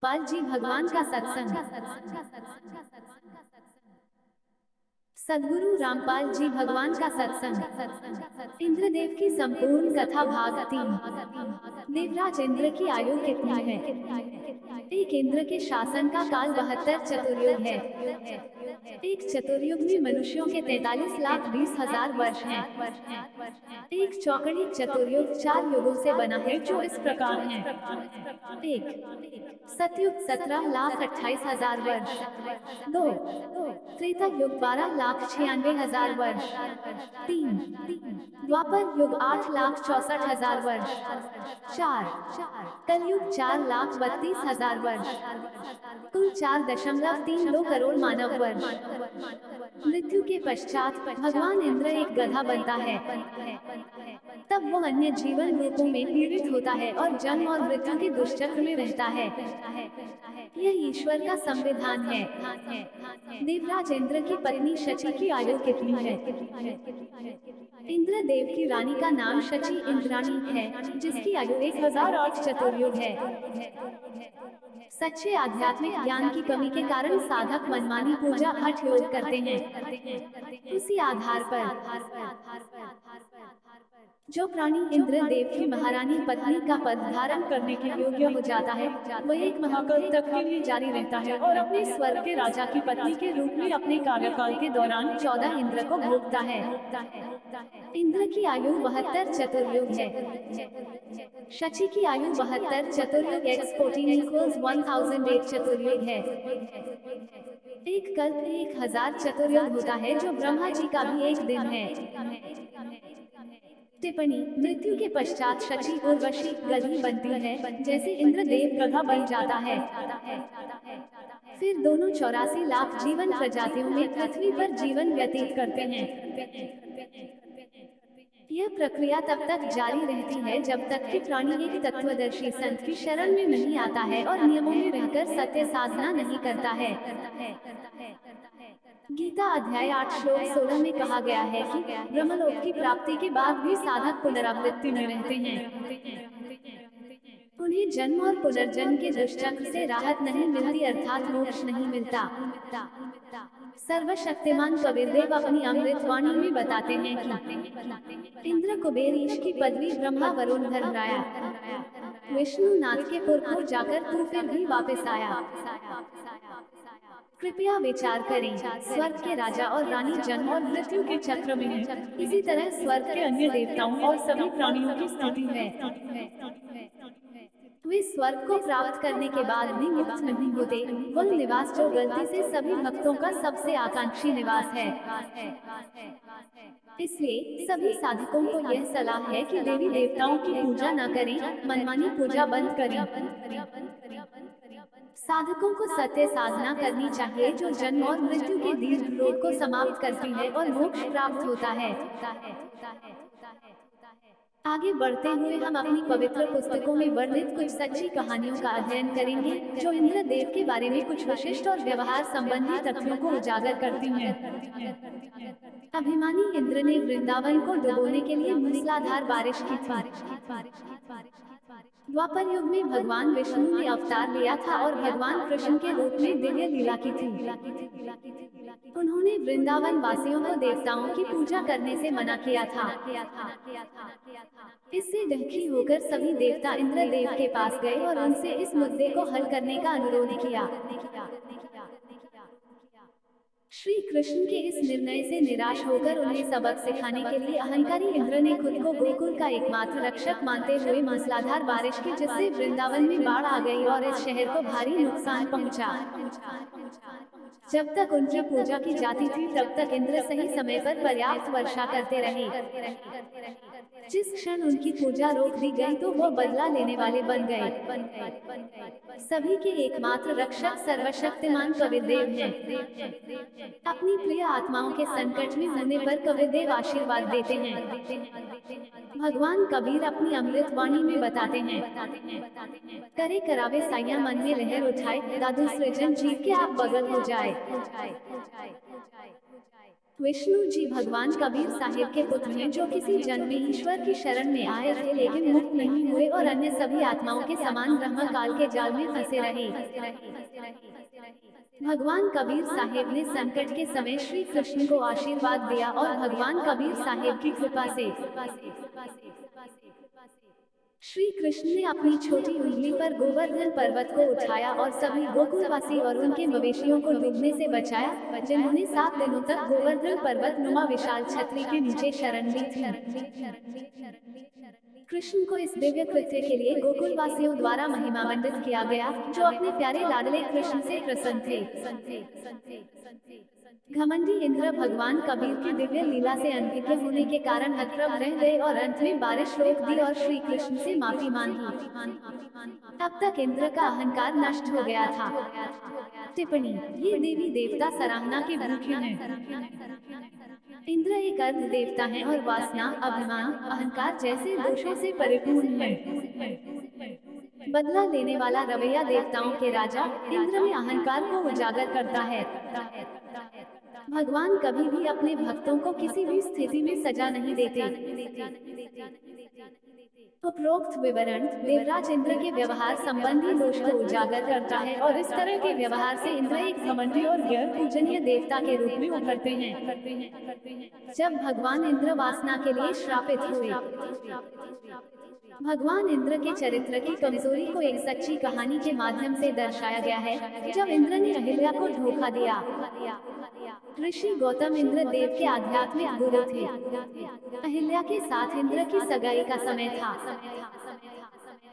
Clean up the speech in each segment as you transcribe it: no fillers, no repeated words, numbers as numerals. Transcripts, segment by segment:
पाल जी भगवान का सत्संग। सद्गुरु रामपाल जी भगवान का सत्संग। इंद्रदेव की संपूर्ण कथा भाग 3। देवराज इंद्र की आयु कितनी है? एक इंद्र के शासन का काल 72 चतुर्युग है। एक चतुर्युग में मनुष्यों के 43,20,000 वर्ष हैं। एक चौकड़ी चतुर्युग 4 युगों से बना है जो इस प्रकार हैं। एक सतयुग 17,28,000 वर्ष। दो त्रेता युग 12,96,000 वर्ष। तीन द्वापर युग 8,64,000 वर्ष। चार कलयुग 4,32,000 वर्ष। कुल 4.32 करोड़ मानव वर्ष। मृत्यु के पश्चात भगवान इंद्र एक गधा बनता है। तब वो अन्य जीवन रूपों में पीड़ित होता है और जन्म और मृत्यु के दुष्चक्र में रहता है। यह ईश्वर का संविधान है। देवराज इंद्र की पत्नी शची की आयु कितनी है? इंद्र देव की रानी का नाम शची इंद्राणी है, जिसकी आयु 1008 चतुर्युग है। सच्चे आध्यात्मिक ज्ञान की कमी के कारण साधक मनमानी पूजा हठ योग करते हैं। उसी आधार पर जो प्राणी इंद्र देव की महारानी पत्नी का पद धारण करने के योग्य हो जाता है, वह एक महाकल्प तक के लिए जारी रहता है और अपने स्वर्ग के राजा की पत्नी के रूप में अपने कार्यकाल के दौरान 14 इंद्र को भोगता है। इंद्र की आयु 72 चतुर्युग है। शची की आयु 72 चतुर्युग x 14 = 1008 चतुर्युग है। एक कल्प 1000 चतुर्युग होता है, जो ब्रह्मा जी का भी एक दिन है। टिप्पणी: मृत्यु के पश्चात शची उर्वशी गधी बनती है, जैसे इंद्रदेव गधा बन जाता है। फिर दोनों 84 लाख जीवन प्रजातियों में पृथ्वी पर जीवन व्यतीत करते हैं। यह प्रक्रिया तब तक जारी रहती है जब तक कि प्राणी एक तत्वदर्शी संत की शरण में नहीं आता है और नियमों में रहकर सत्य साधना नहीं करता है। गीता अध्याय 8 श्लोक 16 में कहा गया है कि ब्रह्मलोक की प्राप्ति के बाद भी साधक पुनरावृत्ति में रहते हैं। उन्हें जन्म और पुनर्जन्म के दुष्चक्र से राहत नहीं मिलती, अर्थात मोक्ष नहीं मिलता। सर्वशक्तिमान कबीरदेव अपनी अमृत वाणी में बताते हैं कि इंद्र कुबेर ईश की पदवी ब्रह्मा वरुण धर्मराया, विष्णु नाथ के पुरखोर जाकर तू फिर भी वापस आया। कृपया विचार करें, स्वर्ग के राजा और रानी जन्म और मृत्यु के चक्र में हैं। इसी तरह स्वर्ग के अन्य देवताओं और सभी प्राणियों की स्थिति है। वे स्वर्ग को प्राप्त करने के बाद भी मुक्त नहीं होते। वह निवास जो गलती से सभी भक्तों का सबसे आकांक्षी निवास है। इसलिए सभी साधकों को यह सलाह है कि देवी देवताओं की पूजा न करें, मनमानी पूजा बंद करें। साधकों को सत्य साधना करनी चाहिए, जो जन्म और मृत्यु के दीर्घ रोग को समाप्त करती है और मोक्ष प्राप्त होता है। आगे बढ़ते हुए हम अपनी पवित्र पुस्तकों में वर्णित कुछ सच्ची कहानियों का अध्ययन करेंगे, जो इंद्र देव के बारे में कुछ विशिष्ट और व्यवहार संबंधी तथ्यों को उजागर करती हैं। अभिमानी इंद्र ने वृंदावन को डुबोने के लिए मूसलाधार बारिश की थी। द्वापर युग में भगवान विष्णु ने अवतार लिया था और भगवान कृष्ण के रूप में दिव्य लीला की थी। उन्होंने वृंदावन वासियों को देवताओं की पूजा करने से मना किया था। इससे दुखी होकर सभी देवता इंद्रदेव के पास गए और उनसे इस मुद्दे को हल करने का अनुरोध किया। श्री कृष्ण के इस निर्णय से निराश होकर उन्हें सबक सिखाने के लिए अहंकारी इंद्र ने खुद को गोकुल का एकमात्र रक्षक मानते हुए मूसलाधार बारिश की, जिससे वृंदावन में बाढ़ आ गई और इस शहर को भारी नुकसान पहुंचा। जब तक उनकी पूजा की जाती थी तब तक इंद्र सही समय पर पर्याप्त वर्षा करते रहे। जिस क्षण उनकी पूजा रोक दी गई तो वो बदला लेने वाले बन गए। सभी के एकमात्र रक्षक सर्वशक्तिमान कबीरदेव हैं। अपनी प्रिय आत्माओं के संकट में होने पर कबीरदेव आशीर्वाद देते हैं। भगवान कबीर अपनी अमृत वाणी में बताते हैं, करे करावे साइया मन में लहर उठाए, दादू सृजन जीव के आप बगल हो जाए। विष्णु जी भगवान कबीर साहिब के पुत्र हैं जो किसी जन्म में ईश्वर की शरण में आए थे लेकिन मुक्त नहीं हुए और अन्य सभी आत्माओं के समान ब्रह्म काल के जाल में फंसे रहे। भगवान कबीर साहिब ने संकट के समय श्री कृष्ण को आशीर्वाद दिया और भगवान कबीर साहिब की कृपा से श्री कृष्ण ने अपनी छोटी उंगली पर गोवर्धन पर्वत को उठाया और सभी गोकुलवासी और उनके मवेशियों को डूबने से बचाया, जिन्होंने 7 दिनों तक गोवर्धन पर्वत नुमा विशाल छतरी के नीचे शरण ली थी। कृष्ण को इस दिव्य कृत्य के लिए गोकुलवासियों द्वारा महिमामंडित किया गया, जो अपने प्यारे लाडले कृष्ण से प्रसन्न थे। घमंडी इंद्र भगवान कबीर की दिव्य लीला से अनभिज्ञ होने के कारण हतप्रभ रह गए और अंत में बारिश रोक दी और श्री कृष्ण से माफी मांगी। तब तक इंद्र का अहंकार नष्ट हो गया था। टिप्पणी: ये देवी देवता सराहना के भूखे हैं। इंद्र एक अर्ध देवता हैं और वासना, अभिमान, अहंकार जैसे दोषों से परिपूर्ण हैं। बदला लेने वाला रवैया देवताओं के राजा इंद्र में अहंकार को उजागर करता है। भगवान कभी भी अपने भक्तों को किसी भी स्थिति में सजा नहीं देते। उपरोक्त विवरण देवराज इंद्र के व्यवहार संबंधी दोष को उजागर करता है और इस तरह के व्यवहार से इंद्र एक घमंडी और गैर पूजनीय देवता के रूप में उभरते हैं। जब भगवान इंद्र वासना के लिए श्रापित हुए। भगवान इंद्र के चरित्र की कमजोरी को एक सच्ची कहानी के माध्यम से दर्शाया गया है, जब इंद्र ने अहिल्या को धोखा दिया। ऋषि गौतम इंद्र देव के आध्यात्मिक गुरु थे। अहिल्या के साथ इंद्र की सगाई का समय था।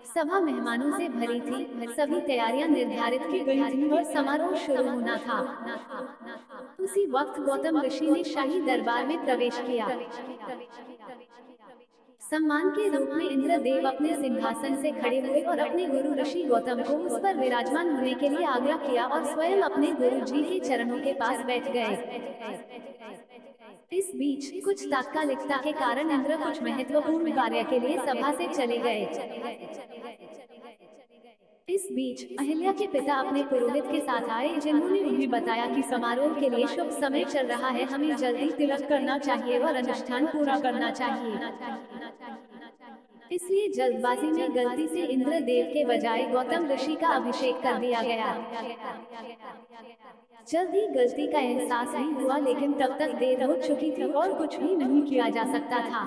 सभा मेहमानों से भरी थी, सभी तैयारियां निर्धारित की गई थीं और समारोह शुरू होना था। उसी वक्त गौतम ऋषि ने शाही दरबार में प्रवेश किया। सम्मान के रूप में इंद्र देव अपने सिंहासन से खड़े हुए और अपने गुरु ऋषि गौतम को उस पर विराजमान होने के लिए आग्रह किया और स्वयं अपने गुरु जी के चरणों के पास बैठ गए। इस बीच कुछ तात्कालिकता के कारण इंद्र कुछ महत्वपूर्ण कार्य के लिए सभा से चले गए। इस बीच अहिल्या के पिता अपने पुरोहित के साथ आए, जिन्होंने उन्हें बताया कि समारोह के लिए शुभ समय चल रहा है, हमें जल्दी तिलक करना चाहिए और अनुष्ठान पूरा करना चाहिए। इसलिए जल्दबाजी में गलती से इंद्र देव के बजाय गौतम ऋषि का अभिषेक कर दिया गया। जल्द ही गलती का एहसास भी हुआ, लेकिन तब तक देर हो चुकी थी और कुछ भी नहीं किया जा सकता था।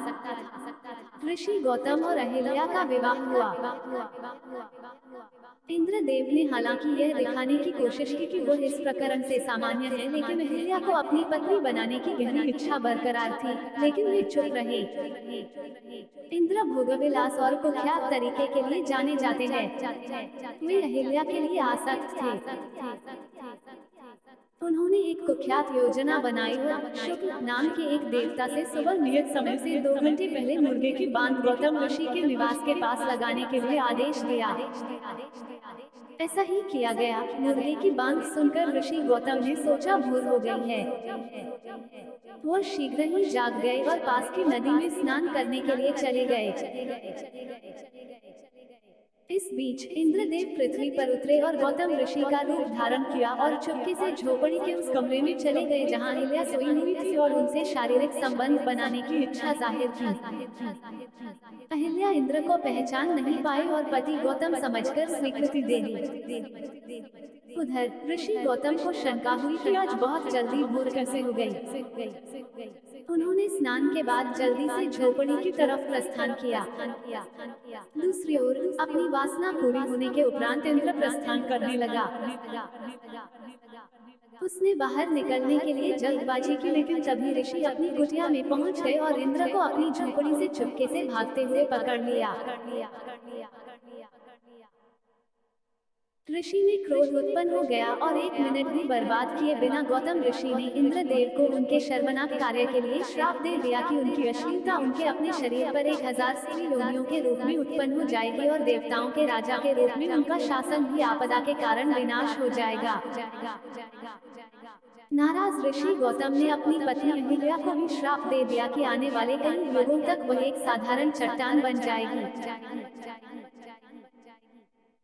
ऋषि गौतम और अहिल्या का विवाह हुआ। इंद्र देव ने हालांकि यह दिखाने की कोशिश की कि वह इस प्रकरण से सामान्य है, लेकिन अहिल्या को अपनी पत्नी बनाने की गहरी इच्छा बरकरार थी, लेकिन वे चुप रहे। इंद्र भोगविलास और कुख्यात तरीके के लिए जाने जाते हैं। वे अहिल्या के लिए आसक्त थे। उन्होंने एक कुख्यात योजना बनाई और शुक्ल नाम के एक देवता से सुबह नियत समय से 2 घंटे पहले मुर्गे की बांध गौतम ऋषि के निवास के पास लगाने के लिए आदेश दिया। ऐसा ही किया गया। मुर्गे की बांध सुनकर ऋषि गौतम ने सोचा भोर हो गई है। वह शीघ्र ही जाग गए और पास की नदी में स्नान करने के लिए चले गए। इस बीच इंद्रदेव पृथ्वी पर उतरे और गौतम ऋषि का रूप धारण किया और चुपके से झोपड़ी के उस कमरे में चले गए जहां अहिल्या सोई हुई थी और उनसे शारीरिक संबंध बनाने की इच्छा जाहिर की। अहिल्या इंद्र को पहचान नहीं पाई और पति गौतम समझकर स्वीकृति दे दी। उधर ऋषि गौतम को शंका हुई कि आज बहुत जल्दी भोर कैसे हो गई। उन्होंने स्नान के बाद जल्दी से झोपड़ी की तरफ प्रस्थान किया। दूसरी ओर अपनी वासना पूरी होने के उपरांत इंद्र प्रस्थान करने लगा। उसने बाहर निकलने के लिए जल्दबाजी की, लेकिन तभी ऋषि अपनी कुटिया में पहुंच गए और इंद्र को अपनी झोपड़ी से चुपके से भागते हुए पकड़ लिया। ऋषि में क्रोध उत्पन्न हो गया और 1 मिनट भी बर्बाद किए बिना गौतम ऋषि ने इंद्रदेव को उनके शर्मनाक कार्य के लिए श्राप दे दिया कि उनकी अश्लीलता उनके अपने शरीर पर 1000 स्त्री योनियों के रूप में उत्पन्न हो जाएगी और देवताओं के राजा के रूप में उनका शासन भी आपदा के कारण विनाश हो जाएगा। नाराज ऋषि गौतम ने अपनी पत्नी अहिल्या को भी श्राप दे दिया कि आने वाले कई युगों तक वह एक साधारण चट्टान बन जाएगी।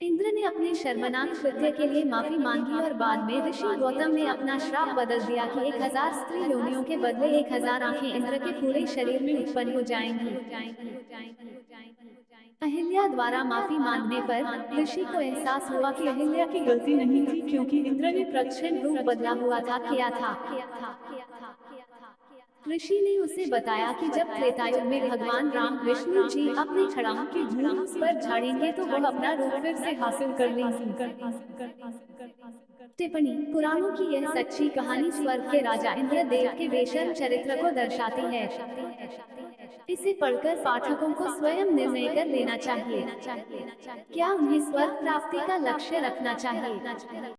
इंद्र ने अपने शर्मनाक कृत्य के लिए माफी मांगी और बाद में ऋषि गौतम ने अपना श्राप बदल दिया कि 1000 स्त्री योनियों के बदले 1000 आंखें इंद्र के पूरे शरीर में उत्पन्न हो जाएंगी। अहिल्या द्वारा माफी मांगने पर ऋषि को एहसास हुआ कि अहिल्या की गलती नहीं थी, क्योंकि इंद्र ने प्रच्छन्न रूप बदला हुआ था किया था। ऋषि ने उसे बताया कि जब त्रेतायुग में भगवान राम विष्णु जी अपनी छड़ाओं की धूल उस पर झाड़ेंगे तो वह अपना रूप फिर से हासिल कर लेंगी। टिप्पणी: पुराणों की यह सच्ची कहानी स्वर्ग के राजा इंद्रदेव के बेशर्म चरित्र को दर्शाती है। इसे पढ़कर पाठकों को स्वयं निर्णय कर लेना चाहिए, क्या उन्हें स्वर्ग प्राप्ति का लक्ष्य रखना चाहिए।